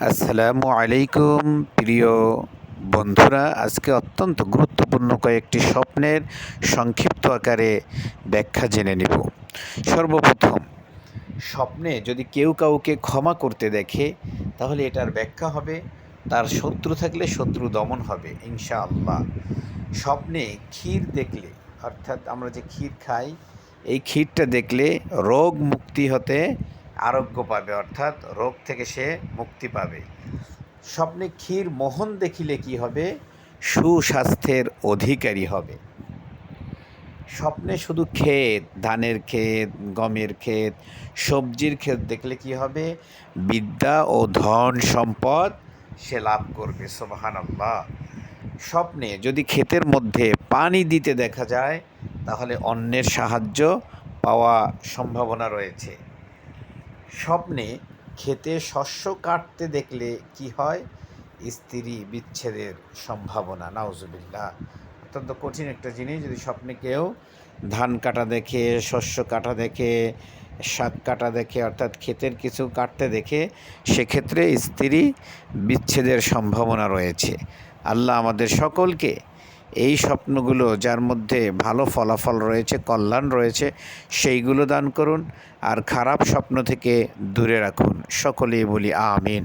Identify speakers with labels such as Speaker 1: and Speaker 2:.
Speaker 1: আসসালামু আলাইকুম প্রিয় বন্ধুরা, আজকে অত্যন্ত গুরুত্বপূর্ণ কয়েকটি স্বপ্নের সংক্ষিপ্ত আকারে ব্যাখ্যা জেনে নেব। সর্বপ্রথম, স্বপ্নে যদি কেউ কাউকে ক্ষমা করতে দেখে তাহলে এটার ব্যাখ্যা হবে তার শত্রু থাকলে শত্রু দমন হবে ইনশাআল্লাহ। স্বপ্নে ক্ষীর দেখলে, অর্থাৎ আমরা যে ক্ষীর খাই, এই ক্ষীরটা দেখলে রোগ মুক্তি হতে আরোগ্য পাবে, অর্থাৎ রোগ থেকে সে মুক্তি পাবে। স্বপ্নে ক্ষীর মোহন দেখিলে কি হবে? সুস্বাস্থ্যের অধিকারী হবে। স্বপ্নে শুধু ক্ষেত, ধানের ক্ষেত, গমের ক্ষেত, সবজির ক্ষেত দেখলে কি হবে? বিদ্যা ও ধন সম্পদ সে লাভ করবে। সুবহানাল্লাহ। স্বপ্নে যদি ক্ষেতের মধ্যে পানি দিতে দেখা যায় তাহলে অন্যের সাহায্য পাওয়া সম্ভাবনা রয়েছে। স্বপ্নে ক্ষেতে শস্য কাটতে দেখলে কি হয়? স্ত্রী বিচ্ছেদের সম্ভাবনা। নাউজুবিল্লাহ। অত্যন্ত কঠিন একটা জিনিস। যদি স্বপ্নে কেউ ধান কাটা দেখে, শস্য কাটা দেখে, শাক কাটা দেখে, অর্থাৎ ক্ষেতের কিছু কাটতে দেখে, সেক্ষেত্রে স্ত্রী বিচ্ছেদের সম্ভাবনা রয়েছে। আল্লাহ আমাদের সকলকে এই স্বপ্নগুলো, যার মধ্যে ভালো ফলাফল রয়েছে, কল্যাণ রয়েছে, সেইগুলো দান করুন, আর খারাপ স্বপ্ন থেকে দূরে রাখুন। সকলেই বলি আমিন।